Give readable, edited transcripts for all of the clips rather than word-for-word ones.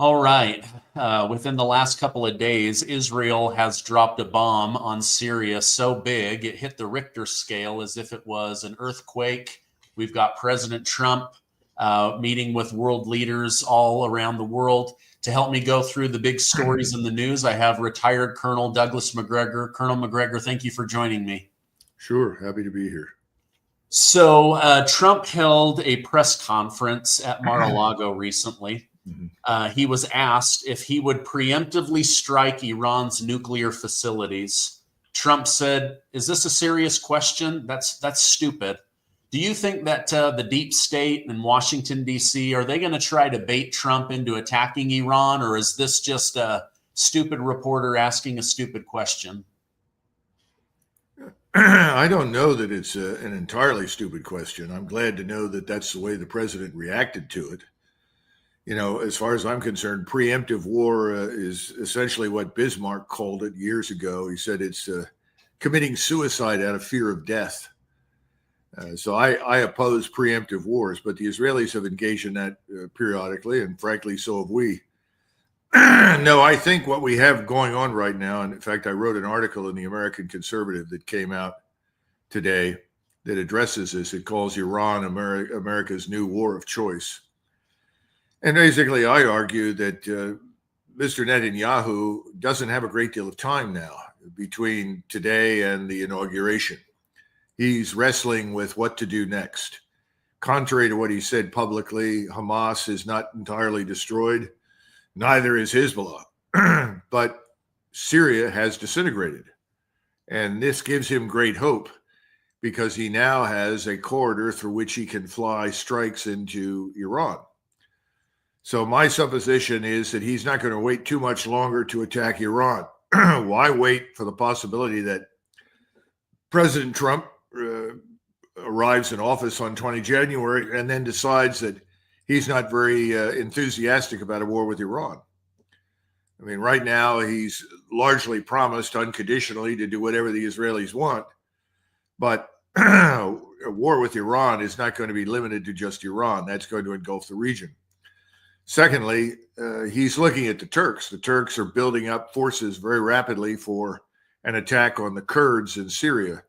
All right. Within the last couple of days, Israel has dropped a bomb on Syria so big it hit the Richter scale as if it was an earthquake. We've got President Trump meeting with world leaders all around the world. To help me go through the big stories in the news, I have retired Colonel Douglas Macgregor. Colonel Macgregor, thank you for joining me. Sure. Happy to be here. So Trump held a press conference at Mar-a-Lago recently. He was asked if he would preemptively strike Iran's nuclear facilities. Trump said, "Is this a serious question? That's stupid." Do you think that the deep state in Washington, D.C., are they going to try to bait Trump into attacking Iran, or is this just a stupid reporter asking a stupid question? I don't know that it's an entirely stupid question. I'm glad to know that that's the way the president reacted to it. You know, as far as I'm concerned, preemptive war is essentially what Bismarck called it years ago. He said it's committing suicide out of fear of death. So I oppose preemptive wars, but the Israelis have engaged in that periodically, and frankly, so have we. No, I think what we have going on right now, and in fact, I wrote an article in the American Conservative that came out today that addresses this. It calls Iran America's new war of choice. And basically, I argue that Mr. Netanyahu doesn't have a great deal of time now between today and the inauguration. He's wrestling with what to do next. Contrary to what he said publicly, Hamas is not entirely destroyed. Neither is Hezbollah. But Syria has disintegrated. And this gives him great hope because he now has a corridor through which he can fly strikes into Iran. So my supposition is that he's not going to wait too much longer to attack Iran. Why wait for the possibility that President Trump arrives in office on 20 January and then decides that he's not very enthusiastic about a war with Iran? I mean, right now he's largely promised unconditionally to do whatever the Israelis want, but a war with Iran is not going to be limited to just Iran. That's going to engulf the region. Secondly, he's looking at the Turks. The Turks are building up forces very rapidly for an attack on the Kurds in Syria.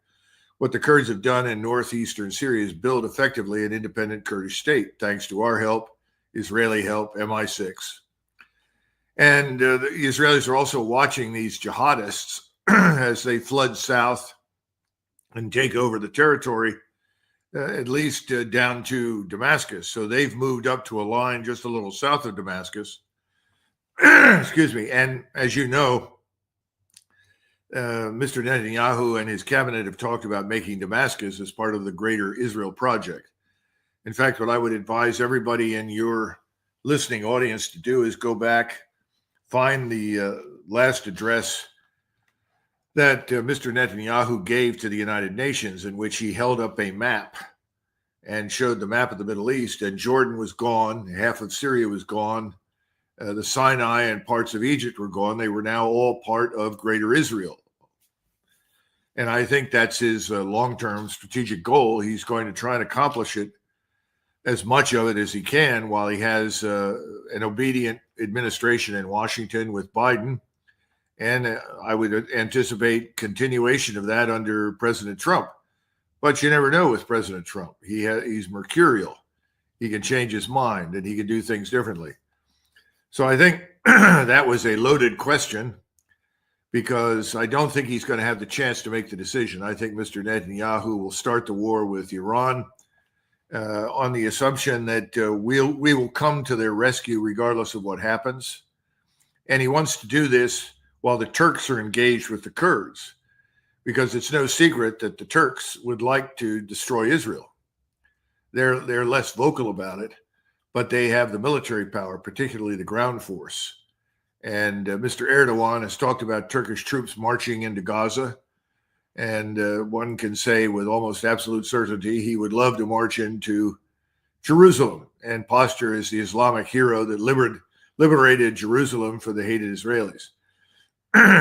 What the Kurds have done in northeastern Syria is build effectively an independent Kurdish state, thanks to our help, Israeli help, MI6. And the Israelis are also watching these jihadists as they flood south and take over the territory, at least down to Damascus. So they've moved up to a line just a little south of Damascus. Excuse me. And as you know, Mr. Netanyahu and his cabinet have talked about making Damascus as part of the greater Israel project. In fact, what I would advise everybody in your listening audience to do is go back, find the last address that Mr. Netanyahu gave to the United Nations, in which he held up a map and showed the map of the Middle East, and Jordan was gone, half of Syria was gone, the Sinai and parts of Egypt were gone. They were now all part of greater Israel. And I think that's his long-term strategic goal. He's going to try and accomplish it, as much of it as he can, while he has an obedient administration in Washington with Biden. And I would anticipate continuation of that under President Trump. But you never know with President Trump. He's mercurial. He can change his mind and he can do things differently. So I think that was a loaded question, because I don't think he's going to have the chance to make the decision. I think Mr. Netanyahu will start the war with Iran on the assumption that we will come to their rescue regardless of what happens. And he wants to do this while the Turks are engaged with the Kurds, because it's no secret that the Turks would like to destroy Israel. They're less vocal about it, but they have the military power, particularly the ground force. And Mr. Erdogan has talked about Turkish troops marching into Gaza. And one can say with almost absolute certainty, he would love to march into Jerusalem and posture as the Islamic hero that liberated Jerusalem for the hated Israelis.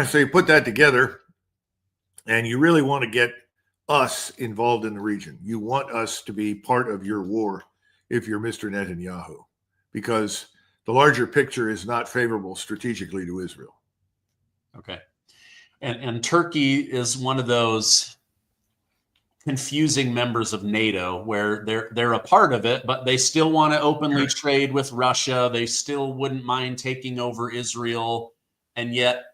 So you put that together, and you really want to get us involved in the region. You want us to be part of your war if you're Mr. Netanyahu, because the larger picture is not favorable strategically to Israel. Okay. And Turkey is one of those confusing members of NATO where they're a part of it, but they still want to openly trade with Russia. They still wouldn't mind taking over Israel. And yet,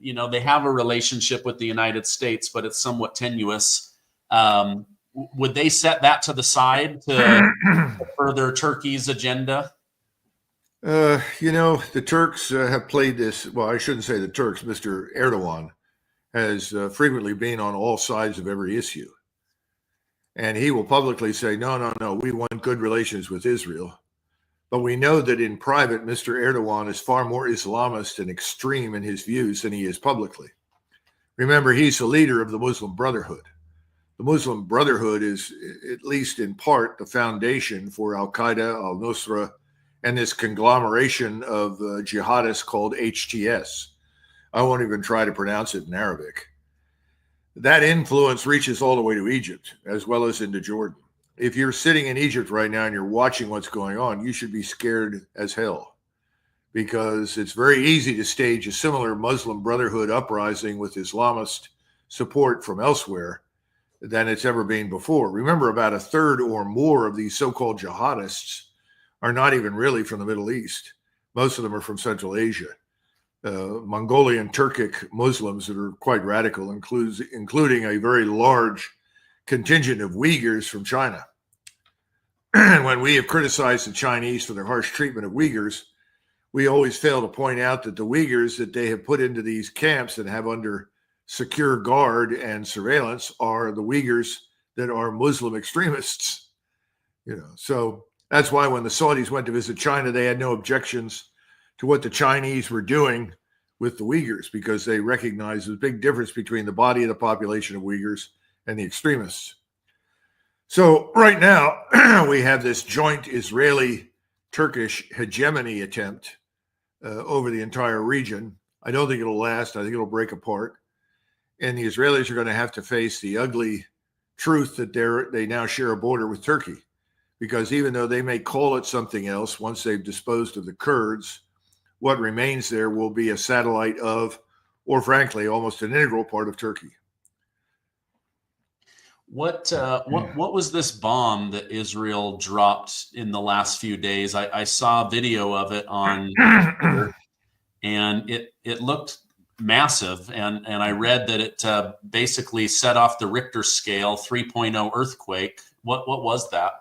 they have a relationship with the United States, but it's somewhat tenuous. Would they set that to the side to further Turkey's agenda? The Turks have played this. Well, I shouldn't say the Turks. Mr. Erdogan has frequently been on all sides of every issue. And he will publicly say, no, we want good relations with Israel. But we know that in private, Mr. Erdogan is far more Islamist and extreme in his views than he is publicly. Remember, he's the leader of the Muslim Brotherhood. The Muslim Brotherhood is, at least in part, the foundation for Al-Qaeda, al-Nusra, and this conglomeration of jihadists called HTS. I won't even try to pronounce it in Arabic. That influence reaches all the way to Egypt, as well as into Jordan. If you're sitting in Egypt right now and you're watching what's going on, you should be scared as hell, because it's very easy to stage a similar Muslim Brotherhood uprising with Islamist support from elsewhere than it's ever been before. Remember, about a third or more of these so-called jihadists are not even really from the Middle East. Most of them are from Central Asia. Mongolian Turkic Muslims that are quite radical, including a very large contingent of Uyghurs from China. And when we have criticized the Chinese for their harsh treatment of Uyghurs, we always fail to point out that the Uyghurs that they have put into these camps and have under secure guard and surveillance are the Uyghurs that are Muslim extremists. So that's why when the Saudis went to visit China, they had no objections to what the Chinese were doing with the Uyghurs, because they recognized the big difference between the body of the population of Uyghurs and the extremists. So right now, we have this joint Israeli-Turkish hegemony attempt over the entire region. I don't think it'll last. I think it'll break apart. And the Israelis are going to have to face the ugly truth that they now share a border with Turkey. Because even though they may call it something else once they've disposed of the Kurds, what remains there will be a satellite of, or frankly, almost an integral part of Turkey. What was this bomb that Israel dropped in the last few days? I saw a video of it on Twitter, and it looked massive. And I read that it basically set off the Richter scale 3.0 earthquake. What was that?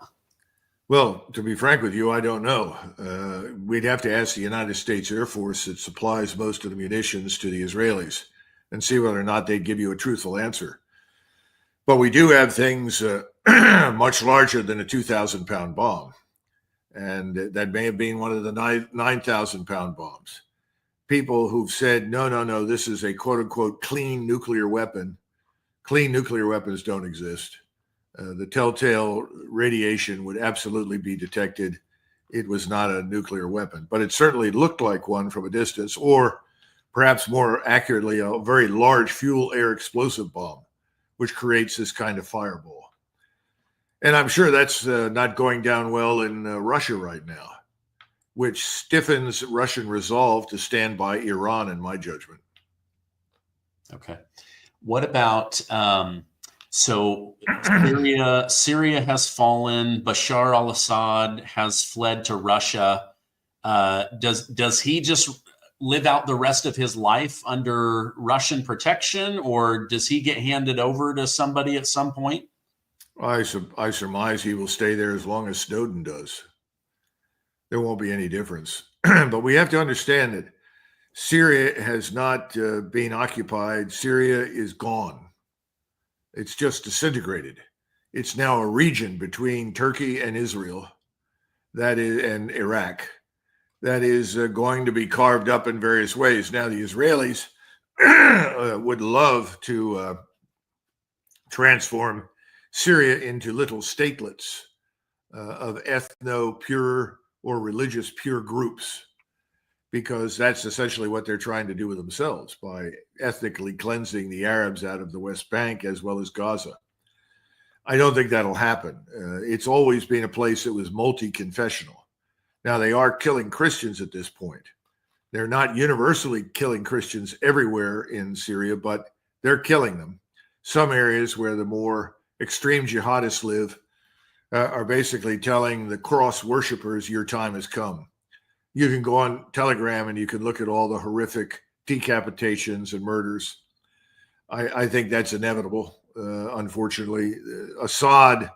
Well, to be frank with you, I don't know. We'd have to ask the United States Air Force that supplies most of the munitions to the Israelis and see whether or not they'd give you a truthful answer. But we do have things much larger than a 2,000-pound bomb. And that may have been one of the 9,000-pound bombs. People who've said, no, this is a quote-unquote clean nuclear weapon. Clean nuclear weapons don't exist. The telltale radiation would absolutely be detected. It was not a nuclear weapon, but it certainly looked like one from a distance, or perhaps more accurately, a very large fuel air explosive bomb, which creates this kind of fireball. And I'm sure that's not going down well in Russia right now, which stiffens Russian resolve to stand by Iran, in my judgment. Okay. What about... So Syria has fallen. Bashar al-Assad has fled to Russia. Does he just live out the rest of his life under Russian protection, or does he get handed over to somebody at some point? I surmise he will stay there as long as Snowden does. There won't be any difference. But we have to understand that Syria has not been occupied. Syria is gone. It's just disintegrated. It's now a region between Turkey and Israel, and Iraq, that is going to be carved up in various ways. Now, the Israelis would love to transform Syria into little statelets of ethno-pure or religious pure groups, because that's essentially what they're trying to do with themselves by ethnically cleansing the Arabs out of the West Bank as well as Gaza. I don't think that'll happen. It's always been a place that was multi-confessional. Now, they are killing Christians at this point. They're not universally killing Christians everywhere in Syria, but they're killing them. Some areas where the more extreme jihadists live are basically telling the cross worshipers, your time has come. You can go on Telegram and you can look at all the horrific decapitations and murders. I think that's inevitable. Unfortunately, Assad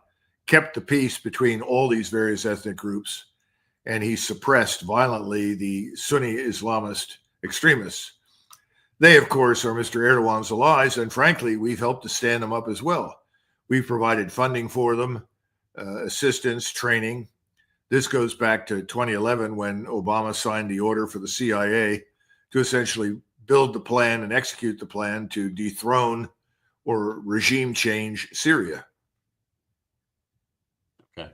kept the peace between all these various ethnic groups, and he suppressed violently the Sunni Islamist extremists. They, of course, are Mr. Erdogan's allies, and frankly, we've helped to stand them up as well. We've provided funding for them, assistance, training. This goes back to 2011 when Obama signed the order for the CIA to essentially build the plan and execute the plan to dethrone or regime change Syria. Okay.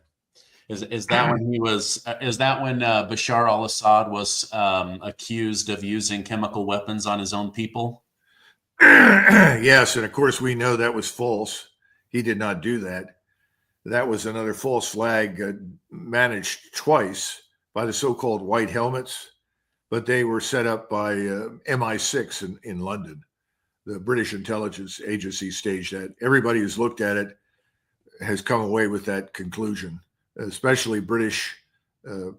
Is that when he was? Is that when Bashar al-Assad was accused of using chemical weapons on his own people? Yes, and of course we know that was false. He did not do that. That was another false flag managed twice by the so-called white helmets, but they were set up by MI6 in London. The British intelligence agency staged that. Everybody who's looked at it has come away with that conclusion, especially British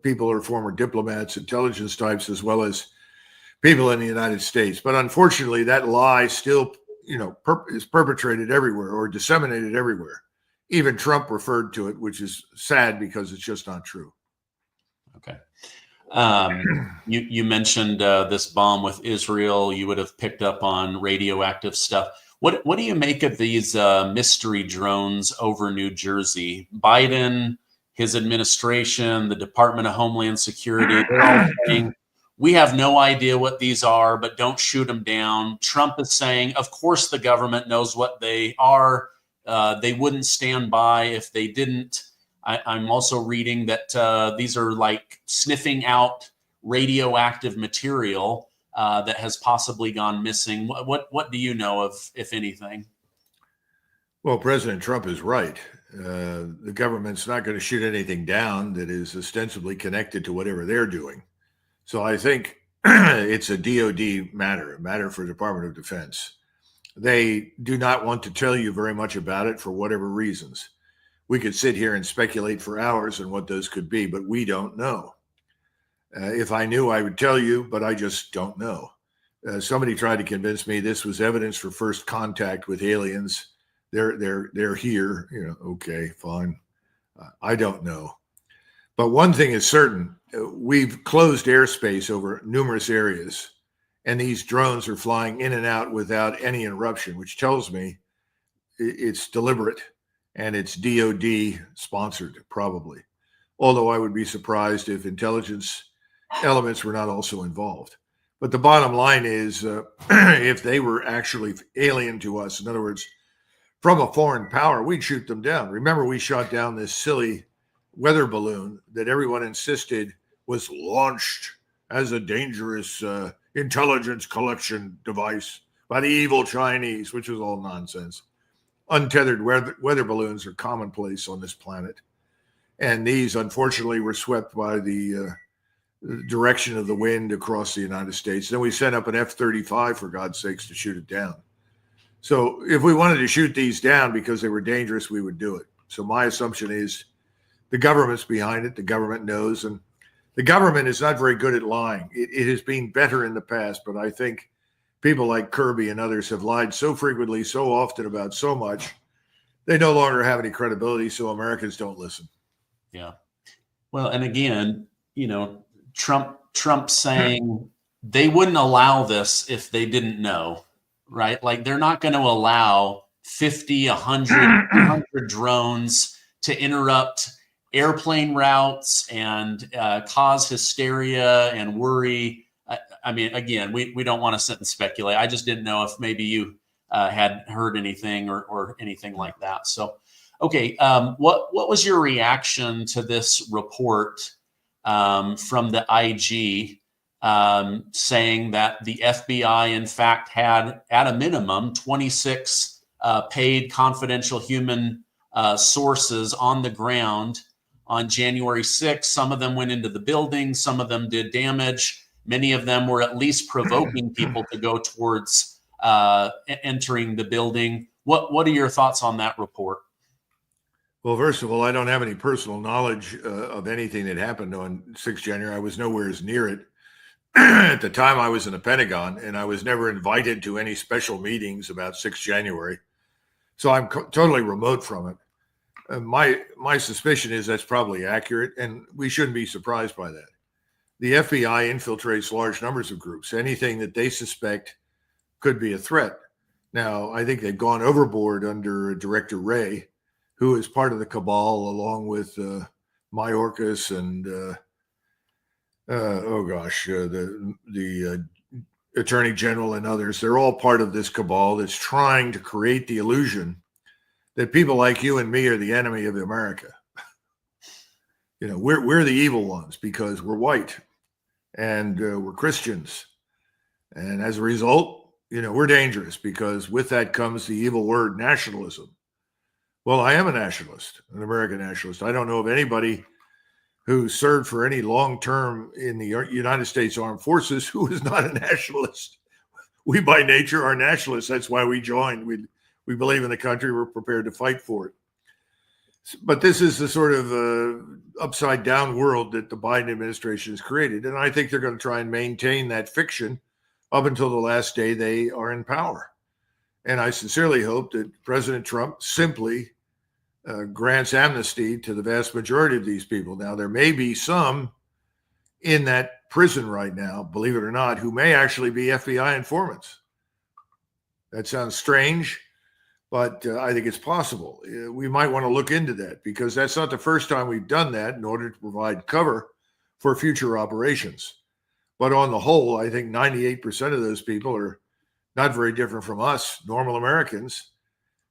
people or former diplomats, intelligence types, as well as people in the United States. But unfortunately, that lie still, is perpetrated everywhere or disseminated everywhere. Even Trump referred to it, which is sad because it's just not true. Okay. You mentioned this bomb with Israel. You would have picked up on radioactive stuff. What do you make of these mystery drones over New Jersey? Biden, his administration, the Department of Homeland Security, they're all saying, we have no idea what these are, but don't shoot them down. Trump is saying, of course, the government knows what they are. They wouldn't stand by if they didn't. I'm also reading that these are like sniffing out radioactive material that has possibly gone missing. What do you know of, if anything? Well, President Trump is right. The government's not going to shoot anything down that is ostensibly connected to whatever they're doing. So I think it's a DOD matter, a matter for the Department of Defense. They do not want to tell you very much about it for whatever reasons. We could sit here and speculate for hours on what those could be, but we don't know. If I knew, I would tell you, but I just don't know. Somebody tried to convince me this was evidence for first contact with aliens. They're here. Okay, fine. I don't know. But one thing is certain: we've closed airspace over numerous areas, and these drones are flying in and out without any interruption, which tells me it's deliberate and it's DOD sponsored, probably. Although I would be surprised if intelligence elements were not also involved. But the bottom line is, if they were actually alien to us, in other words, from a foreign power, we'd shoot them down. Remember, we shot down this silly weather balloon that everyone insisted was launched as a dangerous intelligence collection device by the evil Chinese, which was all nonsense. Untethered weather balloons are commonplace on this planet. And these, unfortunately, were swept by the direction of the wind across the United States. Then we sent up an F-35, for God's sakes, to shoot it down. So if we wanted to shoot these down because they were dangerous, we would do it. So my assumption is the government's behind it. The government knows. And the government is not very good at lying. It has been better in the past, but I think people like Kirby and others have lied so frequently, so often about so much, they no longer have any credibility, so Americans don't listen. Yeah. Well, and again, Trump saying they wouldn't allow this if they didn't know, right? Like they're not going to allow 50, 100, 200 drones to interrupt airplane routes and cause hysteria and worry. I mean, again, we don't want to sit and speculate. I just didn't know if maybe you had heard anything or anything like that. So, okay, what was your reaction to this report from the IG saying that the FBI, in fact, had at a minimum 26 paid confidential human sources on the ground on January 6th. Some of them went into the building. Some of them did damage. Many of them were at least provoking people to go towards entering the building. What are your thoughts on that report? Well, first of all, I don't have any personal knowledge of anything that happened on 6 January. I was nowhere near it. At the time, I was in the Pentagon, and I was never invited to any special meetings about 6 January. So I'm totally remote from it. My suspicion is that's probably accurate, and we shouldn't be surprised by that. The FBI infiltrates large numbers of groups. Anything that they suspect could be a threat. Now, I think they've gone overboard under Director Wray, who is part of the cabal, along with Mayorkas and the Attorney General and others. They're all part of this cabal that's trying to create the illusion that people like you and me are the enemy of America. You know, we're the evil ones because we're white and we're Christians. And as a result, you know, we're dangerous because with that comes the evil word nationalism. Well, I am a nationalist, an American nationalist. I don't know of anybody who served for any long term in the United States Armed Forces who is not a nationalist. We by nature are nationalists. That's why we joined. We believe in the country. We're prepared to fight for it. But this is the sort of upside down world that the Biden administration has created. And I think they're going to try and maintain that fiction up until the last day they are in power. And I sincerely hope that President Trump simply grants amnesty to the vast majority of these people. Now, there may be some in that prison right now, believe it or not, who may actually be FBI informants. That sounds strange, but I think it's possible. We might want to look into that because that's not the first time we've done that in order to provide cover for future operations. But on the whole, I think 98% of those people are not very different from us, normal Americans,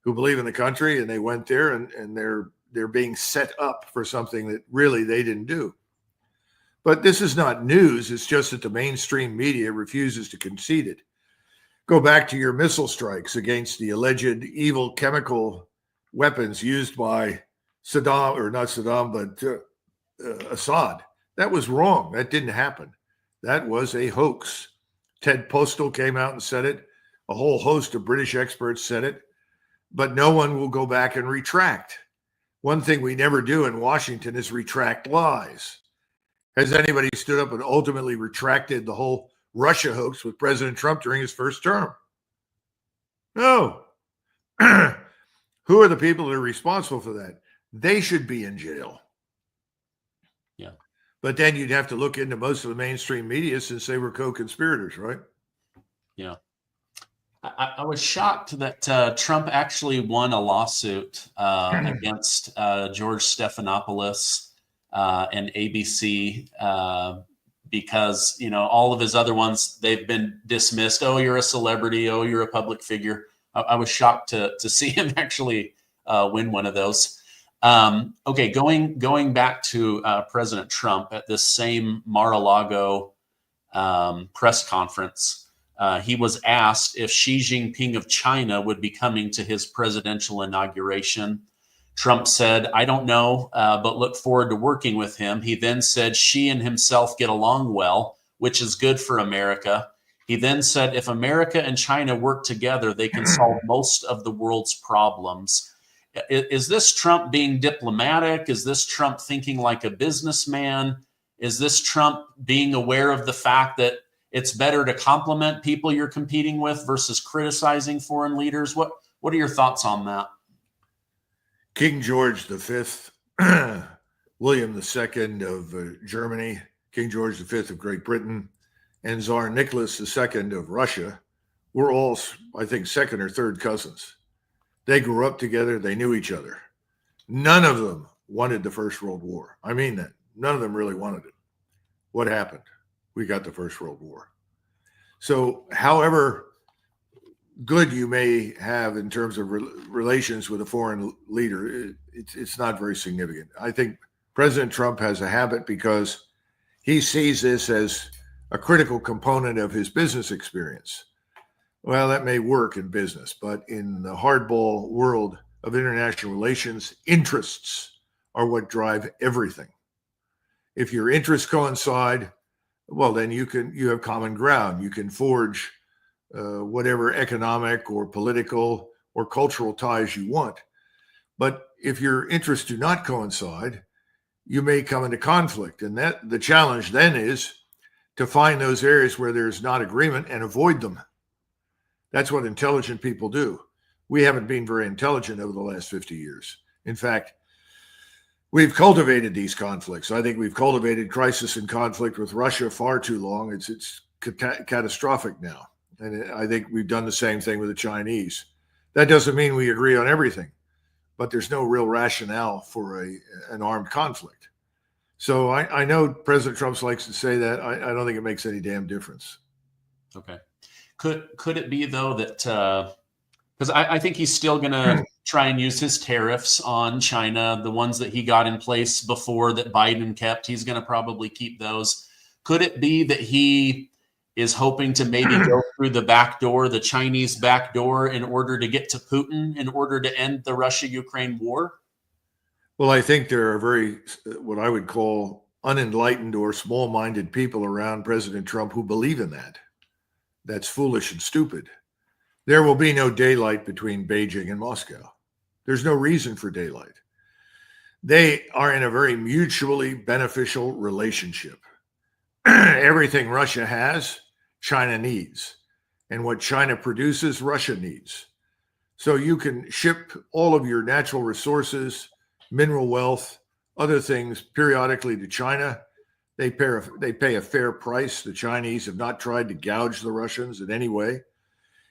who believe in the country, and they went there and they're being set up for something that really they didn't do. But this is not news. It's just that the mainstream media refuses to concede it. Go back to your missile strikes against the alleged evil chemical weapons used by Saddam, or not Saddam, but Assad. That was wrong. That didn't happen. That was a hoax. Ted Postal came out and said it. A whole host of British experts said it. But no one will go back and retract. One thing we never do in Washington is retract lies. Has anybody stood up and ultimately retracted the whole Russia hoax with President Trump during his first term? No. Who are the people that are responsible for that? They should be in jail. Yeah. But then you'd have to look into most of the mainstream media since they were co-conspirators, right? Yeah. I was shocked that Trump actually won a lawsuit against George Stephanopoulos and ABC because, you know, all of his other ones, they've been dismissed. Oh, you're a celebrity. Oh, you're a public figure. I was shocked to see him actually win one of those. Okay, going back to President Trump at this same Mar-a-Lago press conference. He was asked if Xi Jinping of China would be coming to his presidential inauguration. Trump said, "I don't know, but look forward to working with him." He then said Xi and himself get along well, which is good for America. He then said, if America and China work together, they can solve most of the world's problems. Is this Trump being diplomatic? Is this Trump thinking like a businessman? Is this Trump being aware of the fact that it's better to compliment people you're competing with versus criticizing foreign leaders? What are your thoughts on that? King George V, William II of Germany, King George V of Great Britain, and Tsar Nicholas II of Russia were all, I think, second or third cousins. They grew up together. They knew each other. None of them wanted the First World War. I mean that. None of them really wanted it. What happened? We got the First World War. So however good you may have in terms of relations with a foreign leader, it's not very significant. I think President Trump has a habit because he sees this as a critical component of his business experience. Well, that may work in business, but in the hardball world of international relations, interests are what drive everything. If your interests coincide, well, then you have common ground. You can forge whatever economic or political or cultural ties you want. But if your interests do not coincide, you may come into conflict. And that the challenge then is to find those areas where there's not agreement and avoid them. That's what intelligent people do. We haven't been very intelligent over the last 50 years. In fact, we've cultivated these conflicts. I think we've cultivated crisis and conflict with Russia far too long. It's catastrophic now. And I think we've done the same thing with the Chinese. That doesn't mean we agree on everything, but there's no real rationale for an armed conflict. So I know President Trump likes to say that. I don't think it makes any damn difference. Okay. Could it be, though, that because I think he's still going to try and use his tariffs on China, the ones that he got in place before that Biden kept, he's going to probably keep those. Could it be that he is hoping to maybe go through the back door, the Chinese back door, in order to get to Putin, in order to end the Russia-Ukraine war? Well, I think there are very, what I would call unenlightened or small-minded people around President Trump who believe in that. That's foolish and stupid. There will be no daylight between Beijing and Moscow. There's no reason for daylight. They are in a very mutually beneficial relationship. Everything Russia has, China needs. And what China produces, Russia needs. So you can ship all of your natural resources, mineral wealth, other things periodically to China. They pay a fair price. The Chinese have not tried to gouge the Russians in any way.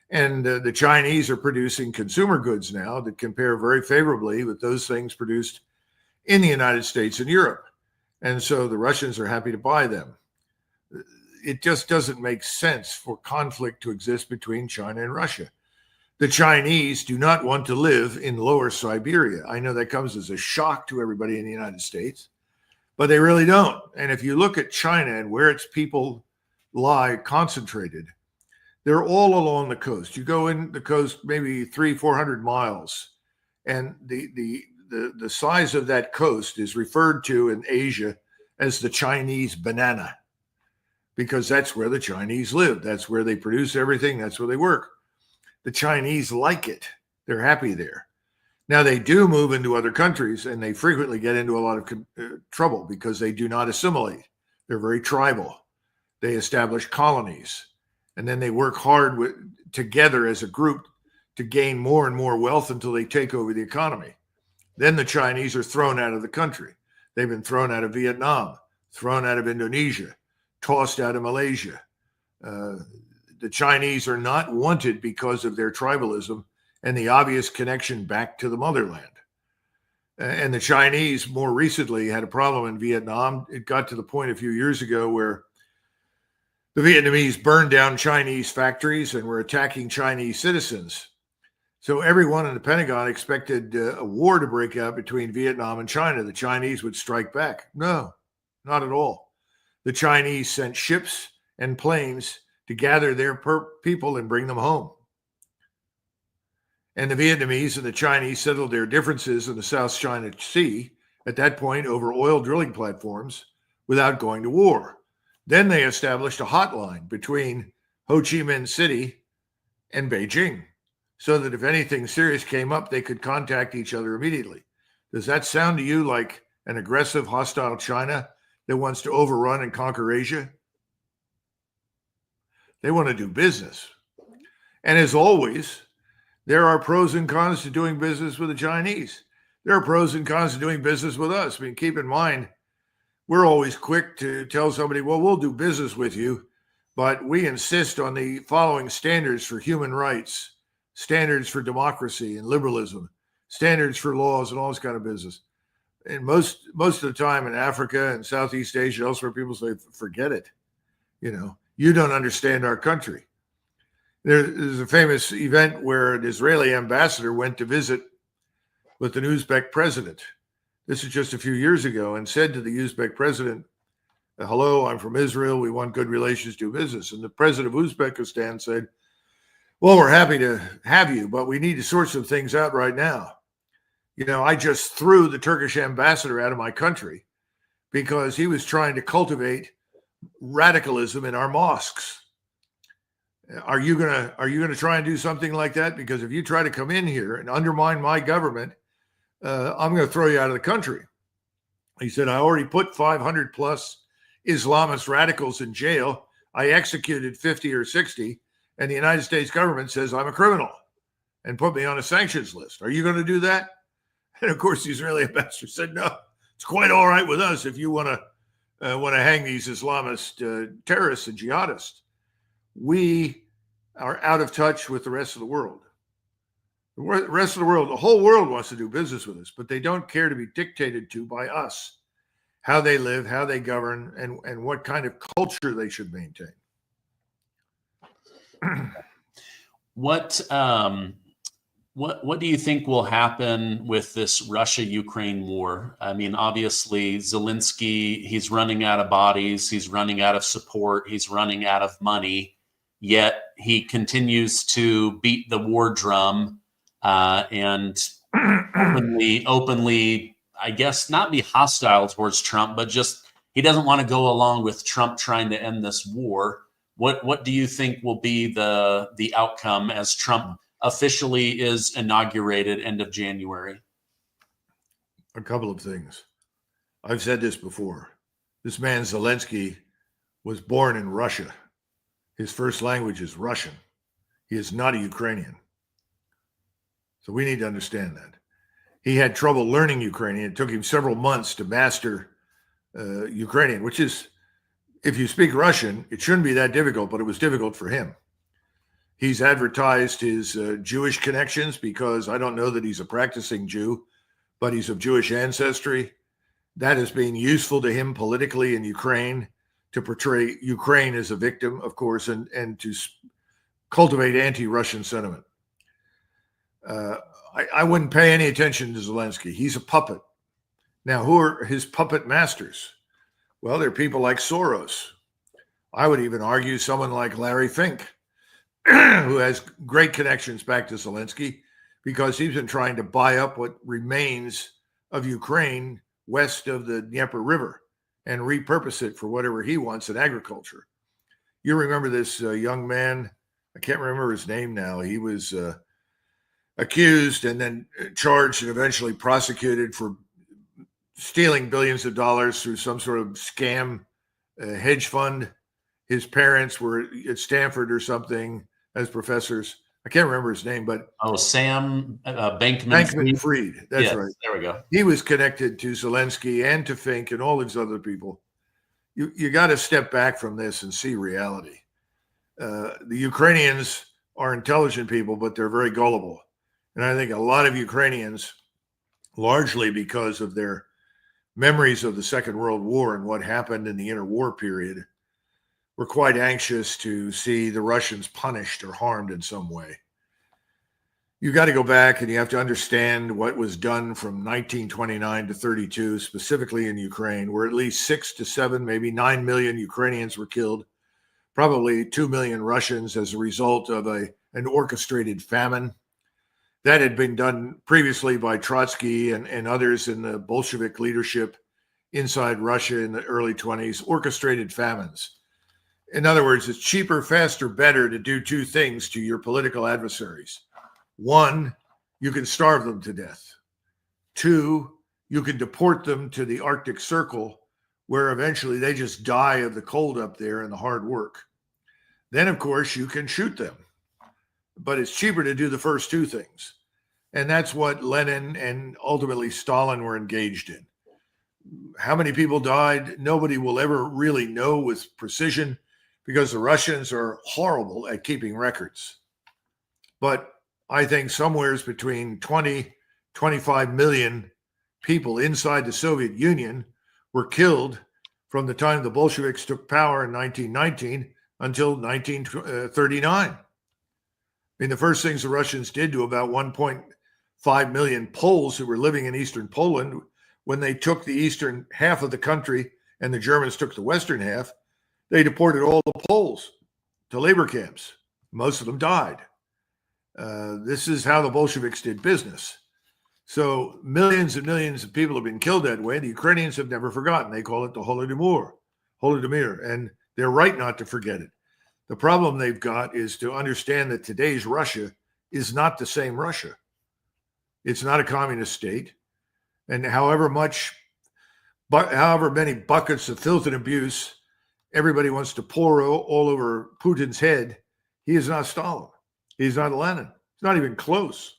And the Chinese are producing consumer goods now that compare very favorably with those things produced in the United States and Europe. And so the Russians are happy to buy them. It just doesn't make sense for conflict to exist between China and Russia. The Chinese do not want to live in lower Siberia. I know that comes as a shock to everybody in the United States, but they really don't. And if you look at China and where its people lie concentrated, they're all along the coast. You go in the coast maybe 300-400 miles, and the size of that coast is referred to in Asia as the Chinese banana, because that's where the Chinese live. That's where they produce everything. That's where they work. The Chinese like it. They're happy there. Now, they do move into other countries, and they frequently get into a lot of trouble because they do not assimilate. They're very tribal. They establish colonies, and then they work hard together as a group to gain more and more wealth until they take over the economy. Then the Chinese are thrown out of the country. They've been thrown out of Vietnam, thrown out of Indonesia, tossed out of Malaysia. The Chinese are not wanted because of their tribalism and the obvious connection back to the motherland. And the Chinese more recently had a problem in Vietnam. It got to the point a few years ago where the Vietnamese burned down Chinese factories and were attacking Chinese citizens. So everyone in the Pentagon expected a war to break out between Vietnam and China. The Chinese would strike back. No, not at all. The Chinese sent ships and planes to gather their people and bring them home. And the Vietnamese and the Chinese settled their differences in the South China Sea at that point over oil drilling platforms without going to war. Then they established a hotline between Ho Chi Minh City and Beijing so that if anything serious came up, they could contact each other immediately. Does that sound to you like an aggressive, hostile China that wants to overrun and conquer Asia? They want to do business. And as always, there are pros and cons to doing business with the Chinese. There are pros and cons to doing business with us. I mean, keep in mind, we're always quick to tell somebody, well, we'll do business with you, but we insist on the following standards for human rights, standards for democracy and liberalism, standards for laws and all this kind of business. And most of the time in Africa and Southeast Asia, elsewhere, people say, forget it. You don't understand our country. There's a famous event where an Israeli ambassador went to visit with an Uzbek president. This is just a few years ago, and said to the Uzbek president, hello, I'm from Israel. We want good relations, do business. And the president of Uzbekistan said, well, we're happy to have you, but we need to sort some things out right now. I just threw the Turkish ambassador out of my country because he was trying to cultivate radicalism in our mosques. Are you gonna try and do something like that? Because if you try to come in here and undermine my government, I'm going to throw you out of the country. He said, I already put 500 plus Islamist radicals in jail. I executed 50 or 60, and the United States government says I'm a criminal and put me on a sanctions list. Are you going to do that? And of course, the Israeli ambassador said, no, it's quite all right with us if you want to hang these Islamist terrorists and jihadists. We are out of touch with the rest of the world. The rest of the world, the whole world wants to do business with us, but they don't care to be dictated to by us, how they live, how they govern, and what kind of culture they should maintain. What do you think will happen with this Russia-Ukraine war? I mean, obviously, Zelensky, he's running out of bodies, he's running out of support, he's running out of money, yet he continues to beat the war drum and openly, I guess, not be hostile towards Trump, but just he doesn't want to go along with Trump trying to end this war. What do you think will be the outcome as Trump officially is inaugurated end of January? A couple of things. I've said this before. This man Zelensky was born in Russia. His first language is Russian. He is not a Ukrainian. So we need to understand that. He had trouble learning Ukrainian. It took him several months to master Ukrainian, which is, if you speak Russian, it shouldn't be that difficult, but it was difficult for him. He's advertised his Jewish connections because I don't know that he's a practicing Jew, but he's of Jewish ancestry. That is being useful to him politically in Ukraine to portray Ukraine as a victim, of course, and to cultivate anti-Russian sentiment. I wouldn't pay any attention to Zelensky. He's a puppet. Now, who are his puppet masters? Well, they're people like Soros. I would even argue someone like Larry Fink, who has great connections back to Zelensky because he's been trying to buy up what remains of Ukraine west of the Dnieper River and repurpose it for whatever he wants in agriculture. You remember this young man, I can't remember his name now. He was accused and then charged and eventually prosecuted for stealing billions of dollars through some sort of scam hedge fund. His parents were at Stanford or something as professors. I can't remember his name, but Sam Bankman-Fried. That's yes, right. There we go. He was connected to Zelensky and to Fink and all these other people. You got to step back from this and see reality. The Ukrainians are intelligent people, but they're very gullible. And I think a lot of Ukrainians, largely because of their memories of the Second World War and what happened in the interwar period, were quite anxious to see the Russians punished or harmed in some way. You got to go back and you have to understand what was done from 1929 to 32, specifically in Ukraine, where at least 6 to 7, maybe 9 million Ukrainians were killed, probably 2 million Russians as a result of an orchestrated famine. That had been done previously by Trotsky and others in the Bolshevik leadership inside Russia in the early 20s, orchestrated famines. In other words, it's cheaper, faster, better to do two things to your political adversaries. One, you can starve them to death. Two, you can deport them to the Arctic Circle, where eventually they just die of the cold up there and the hard work. Then, of course, you can shoot them. But it's cheaper to do the first two things. And that's what Lenin and ultimately Stalin were engaged in. How many people died? Nobody will ever really know with precision because the Russians are horrible at keeping records. But I think somewhere between 20, 25 million people inside the Soviet Union were killed from the time the Bolsheviks took power in 1919 until 1939. I mean, the first things the Russians did to about 1.5 million Poles who were living in Eastern Poland, when they took the eastern half of the country and the Germans took the western half, they deported all the Poles to labor camps. Most of them died. This is how the Bolsheviks did business. So millions and millions of people have been killed that way. The Ukrainians have never forgotten. They call it the Holodomor, and they're right not to forget it. The problem they've got is to understand that today's Russia is not the same Russia. It's not a communist state. And however many buckets of filth and abuse everybody wants to pour all over Putin's head, he is not Stalin. He's not Lenin. It's not even close.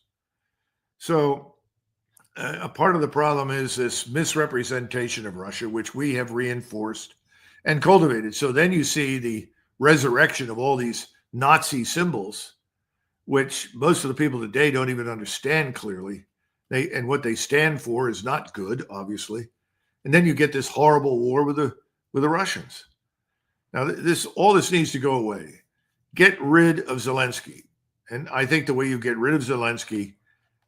So a part of the problem is this misrepresentation of Russia, which we have reinforced and cultivated. So then you see the resurrection of all these Nazi symbols, which most of the people today don't even understand clearly. And what they stand for is not good, obviously. And then you get this horrible war with the Russians. Now, all this needs to go away. Get rid of Zelensky. And I think the way you get rid of Zelensky,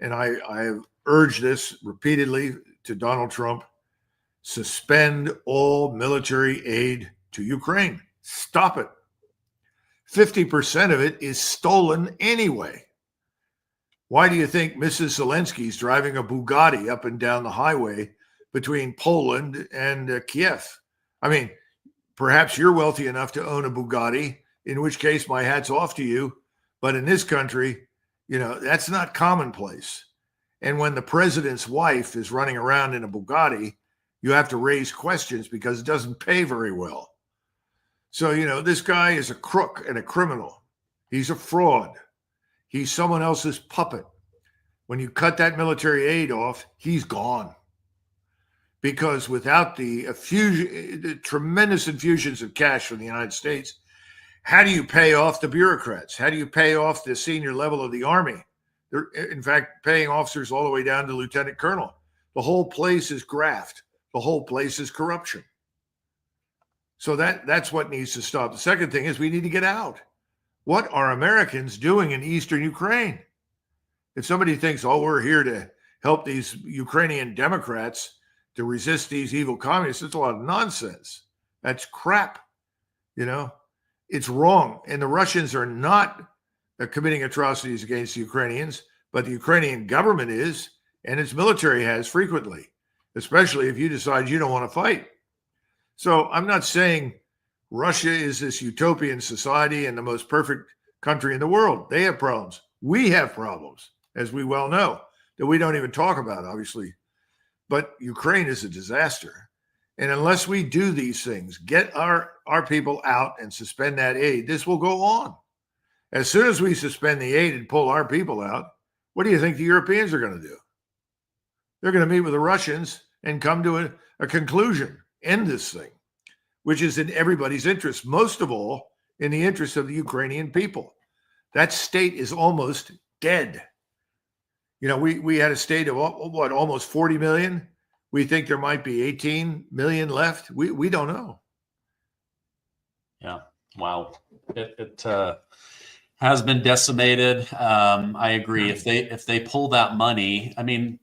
and I have urged this repeatedly to Donald Trump, suspend all military aid to Ukraine. Stop it. 50% of it is stolen anyway. Why do you think Mrs. Zelensky's driving a Bugatti up and down the highway between Poland and Kiev? I mean, perhaps you're wealthy enough to own a Bugatti, in which case my hat's off to you. But in this country, that's not commonplace. And when the president's wife is running around in a Bugatti, you have to raise questions because it doesn't pay very well. So, this guy is a crook and a criminal. He's a fraud. He's someone else's puppet. When you cut that military aid off, he's gone. Because without the tremendous infusions of cash from the United States, how do you pay off the bureaucrats? How do you pay off the senior level of the Army? They're, in fact, paying officers all the way down to lieutenant colonel. The whole place is graft. The whole place is corruption. So that's what needs to stop. The second thing is we need to get out. What are Americans doing in eastern Ukraine? If somebody thinks, we're here to help these Ukrainian Democrats to resist these evil communists, it's a lot of nonsense. That's crap. It's wrong. And the Russians are not committing atrocities against the Ukrainians, but the Ukrainian government is, and its military has frequently, especially if you decide you don't want to fight. So I'm not saying Russia is this utopian society and the most perfect country in the world. They have problems. We have problems, as we well know, that we don't even talk about, obviously. But Ukraine is a disaster. And unless we do these things, get our people out and suspend that aid, this will go on. As soon as we suspend the aid and pull our people out, what do you think the Europeans are going to do? They're going to meet with the Russians and come to a conclusion, end this thing, which is in everybody's interest, most of all in the interest of the Ukrainian people. That state is almost dead. We had a state of almost 40 million. We think there might be 18 million left. We don't know. Yeah. Wow. It has been decimated. I agree. If they pull that money, I mean,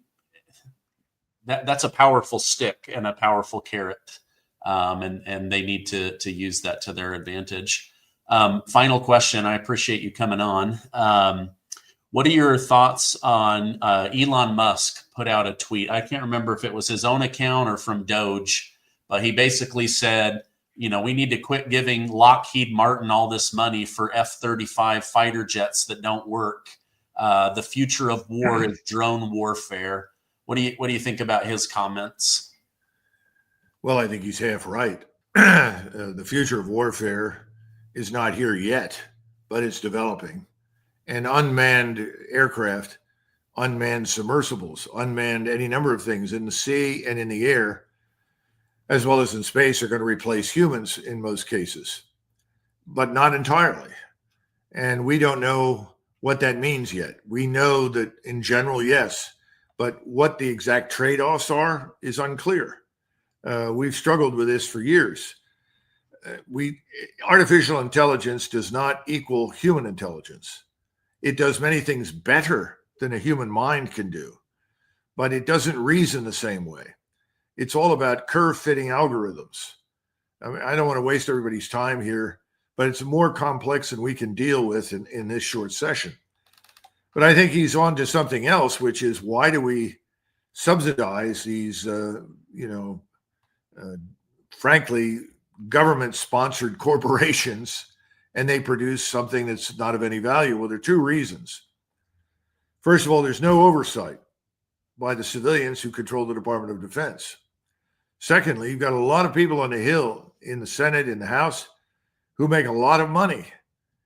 that's a powerful stick and a powerful carrot. And they need to use that to their advantage. Final question. I appreciate you coming on. What are your thoughts on Elon Musk put out a tweet? I can't remember if it was his own account or from Doge, but he basically said, we need to quit giving Lockheed Martin all this money for F-35 fighter jets that don't work. The future of war is drone warfare. What do you think about his comments? Well, I think he's half right. The future of warfare is not here yet, but it's developing. And unmanned aircraft, unmanned submersibles, unmanned any number of things in the sea and in the air, as well as in space, are going to replace humans in most cases, but not entirely. And we don't know what that means yet. We know that in general, yes, but what the exact trade-offs are is unclear. We've struggled with this for years. Artificial intelligence does not equal human intelligence. It does many things better than a human mind can do, but it doesn't reason the same way. It's all about curve-fitting algorithms. I mean, I don't want to waste everybody's time here, but it's more complex than we can deal with in this short session. But I think he's on to something else, which is why do we subsidize these, frankly, government-sponsored corporations, and they produce something that's not of any value. Well, there are two reasons. First of all, there's no oversight by the civilians who control the Department of Defense. Secondly, you've got a lot of people on the Hill, in the Senate, in the House, who make a lot of money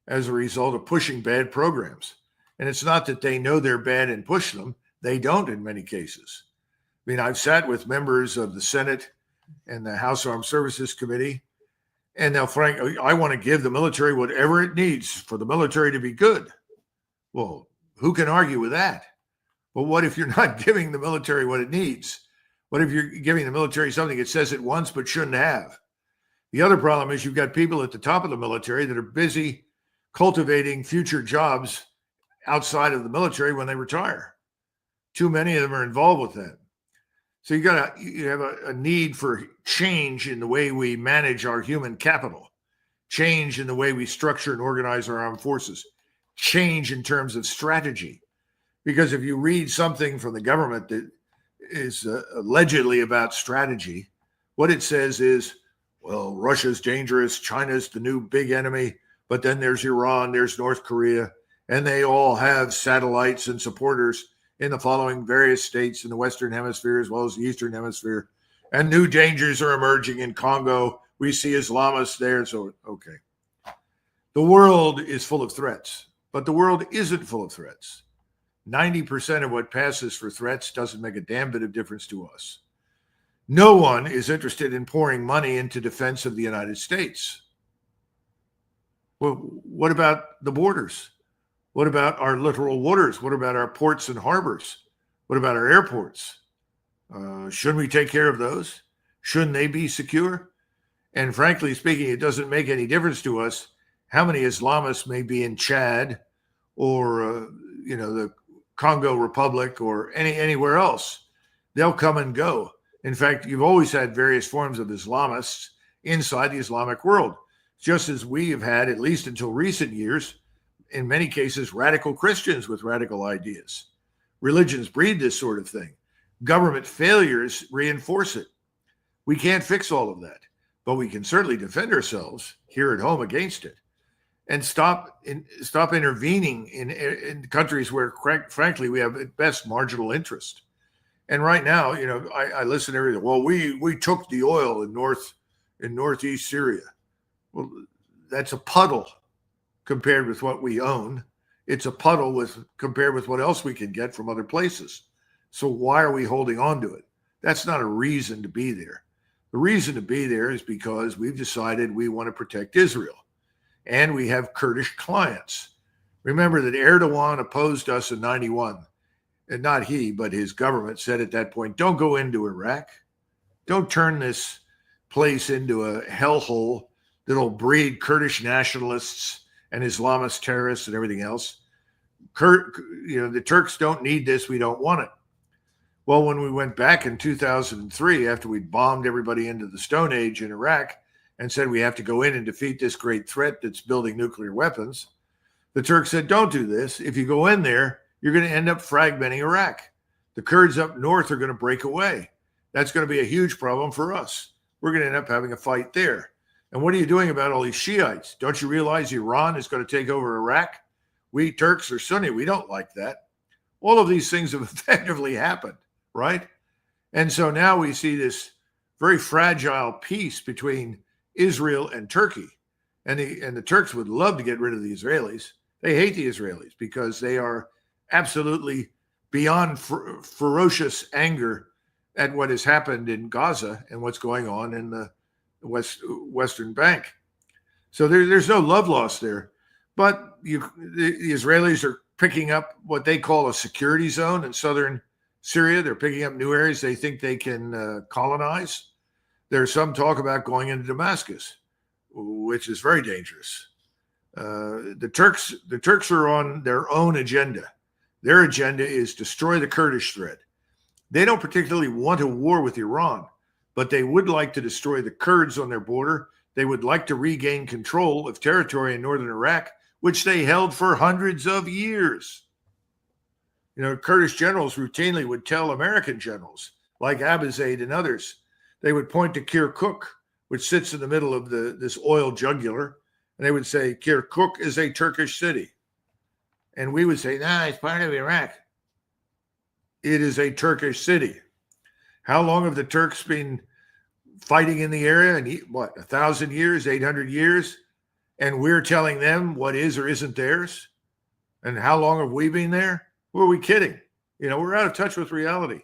as a result of pushing bad programs. And it's not that they know they're bad and push them. They don't in many cases. I mean, I've sat with members of the Senate and the House Armed Services Committee, and they'll frankly, I want to give the military whatever it needs for the military to be good. Well, who can argue with that? But what if you're not giving the military what it needs? What if you're giving the military something it says it wants but shouldn't have? The other problem is you've got people at the top of the military that are busy cultivating future jobs outside of the military when they retire. Too many of them are involved with that. So you have a need for change in the way we manage our human capital, change in the way we structure and organize our armed forces, change in terms of strategy. Because if you read something from the government that is allegedly about strategy, what it says is, well, Russia's dangerous, China's the new big enemy, but then there's Iran, there's North Korea, and they all have satellites and supporters in the following various states in the Western Hemisphere as well as the Eastern Hemisphere. And new dangers are emerging in Congo. We see Islamists there. So, okay. The world is full of threats, but the world isn't full of threats. 90% of what passes for threats doesn't make a damn bit of difference to us. No one is interested in pouring money into defense of the United States. Well, what about the borders? What about our littoral waters? What about our ports and harbors? What about our airports? Shouldn't we take care of those? Shouldn't they be secure? And frankly speaking, it doesn't make any difference to us how many Islamists may be in Chad or, the Congo Republic or anywhere else. They'll come and go. In fact, you've always had various forms of Islamists inside the Islamic world, just as we have had, at least until recent years, in many cases, radical Christians with radical ideas. Religions breed this sort of thing. Government failures reinforce it. We can't fix all of that, but we can certainly defend ourselves here at home against it and stop intervening in countries where, frankly, we have at best marginal interest. And right now, I listen to everything. Well, we took the oil in northeast Syria. Well, that's a puddle compared with what we own. It's a puddle compared with what else we can get from other places. So why are we holding on to it? That's not a reason to be there. The reason to be there is because we've decided we want to protect Israel. And we have Kurdish clients. Remember that Erdogan opposed us in 91. And not he, but his government said at that point, don't go into Iraq. Don't turn this place into a hellhole that'll breed Kurdish nationalists and Islamist terrorists and everything else. The Turks don't need this. We don't want it. Well, when we went back in 2003, after we bombed everybody into the Stone Age in Iraq and said we have to go in and defeat this great threat that's building nuclear weapons, the Turks said, don't do this. If you go in there, you're going to end up fragmenting Iraq. The Kurds up north are going to break away. That's going to be a huge problem for us. We're going to end up having a fight there. And what are you doing about all these Shiites? Don't you realize Iran is going to take over Iraq? We Turks are Sunni. We don't like that. All of these things have effectively happened, right? And so now we see this very fragile peace between Israel and Turkey. And the Turks would love to get rid of the Israelis. They hate the Israelis because they are absolutely beyond ferocious anger at what has happened in Gaza and what's going on in the Western Bank. So there's no love lost there. But the Israelis are picking up what they call a security zone in southern Syria. They're picking up new areas they think they can colonize. There's some talk about going into Damascus, which is very dangerous. The Turks are on their own agenda. Their agenda is destroy the Kurdish threat. They don't particularly want a war with Iran, but they would like to destroy the Kurds on their border. They would like to regain control of territory in northern Iraq, which they held for hundreds of years. You know, Kurdish generals routinely would tell American generals, like Abizaid and others, they would point to Kirkuk, which sits in the middle of this oil jugular, and they would say, Kirkuk is a Turkish city. And we would say, nah, it's part of Iraq. It is a Turkish city. How long have the Turks been fighting in the area? And what, 1,000 years, 800 years? And we're telling them what is or isn't theirs? And how long have we been there? Who are we kidding? You know, we're out of touch with reality.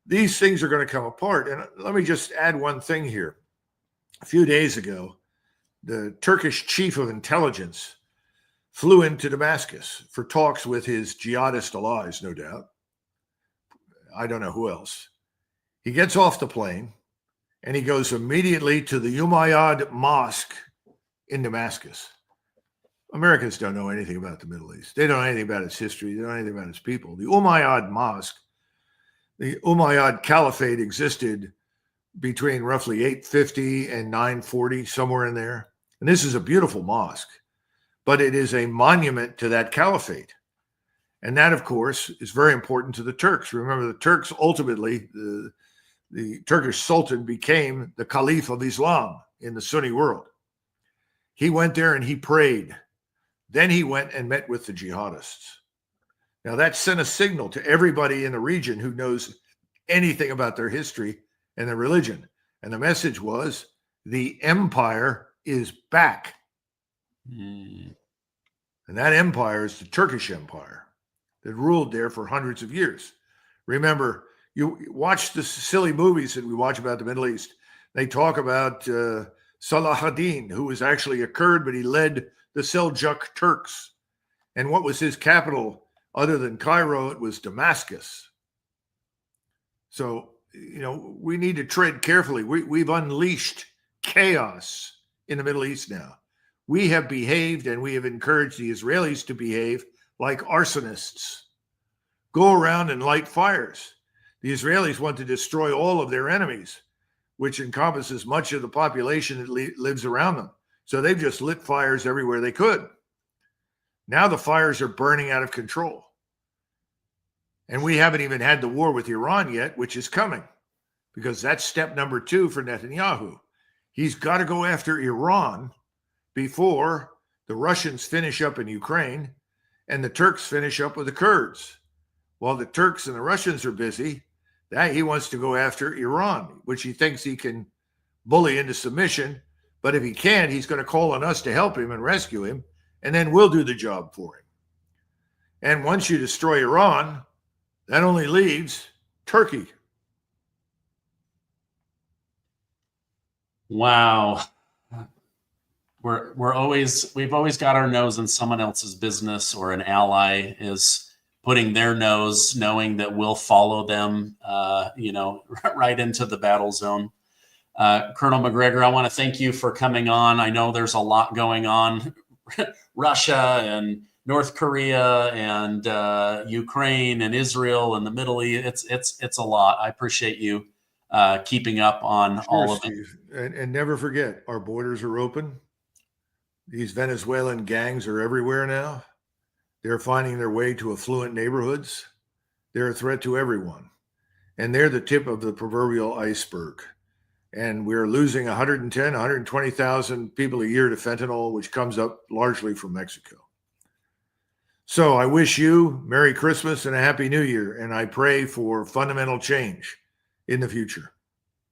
These things are going to come apart. And let me just add one thing here. A few days ago, the Turkish chief of intelligence flew into Damascus for talks with his jihadist allies, no doubt. I don't know who else. He gets off the plane and he goes immediately to the Umayyad Mosque in Damascus. Americans don't know anything about the Middle East. They don't know anything about its history. They don't know anything about its people. The Umayyad Mosque, the Umayyad Caliphate existed between roughly 850 and 940, somewhere in there. And this is a beautiful mosque, but it is a monument to that caliphate. And that, of course, is very important to the Turks. Remember, the Turks ultimately, the Turkish Sultan became the Caliph of Islam in the Sunni world. He went there and he prayed. Then he went and met with the jihadists. Now that sent a signal to everybody in the region who knows anything about their history and their religion. And the message was, the empire is back. And that empire is the Turkish Empire that ruled there for hundreds of years. Remember, you watch the silly movies that we watch about the Middle East. They talk about Salah ad-Din, who was actually a Kurd, but he led the Seljuk Turks. And what was his capital other than Cairo? It was Damascus. So, you know, we need to tread carefully. We've unleashed chaos in the Middle East now. We have behaved and we have encouraged the Israelis to behave like arsonists. Go around and light fires. The Israelis want to destroy all of their enemies, which encompasses much of the population that lives around them. So they've just lit fires everywhere they could. Now the fires are burning out of control. And we haven't even had the war with Iran yet, which is coming, because that's step number 2 for Netanyahu. He's got to go after Iran before the Russians finish up in Ukraine and the Turks finish up with the Kurds. While the Turks and the Russians are busy, he wants to go after Iran, which he thinks he can bully into submission. But if he can't, he's going to call on us to help him and rescue him, and then we'll do the job for him. And once you destroy Iran, that only leaves Turkey. Wow. We've always got our nose in someone else's business, or an ally is putting their nose, knowing that we'll follow them, right into the battle zone. Colonel Macgregor, I want to thank you for coming on. I know there's a lot going on, Russia and North Korea and Ukraine and Israel and the Middle East. It's a lot. I appreciate you keeping up on all of it. And never forget, our borders are open. These Venezuelan gangs are everywhere now. They're finding their way to affluent neighborhoods. They're a threat to everyone. And they're the tip of the proverbial iceberg. And we're losing 110, 120,000 people a year to fentanyl, which comes up largely from Mexico. So I wish you Merry Christmas and a Happy New Year. And I pray for fundamental change in the future.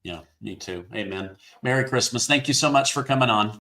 Yeah, me too. Amen. Merry Christmas. Thank you so much for coming on.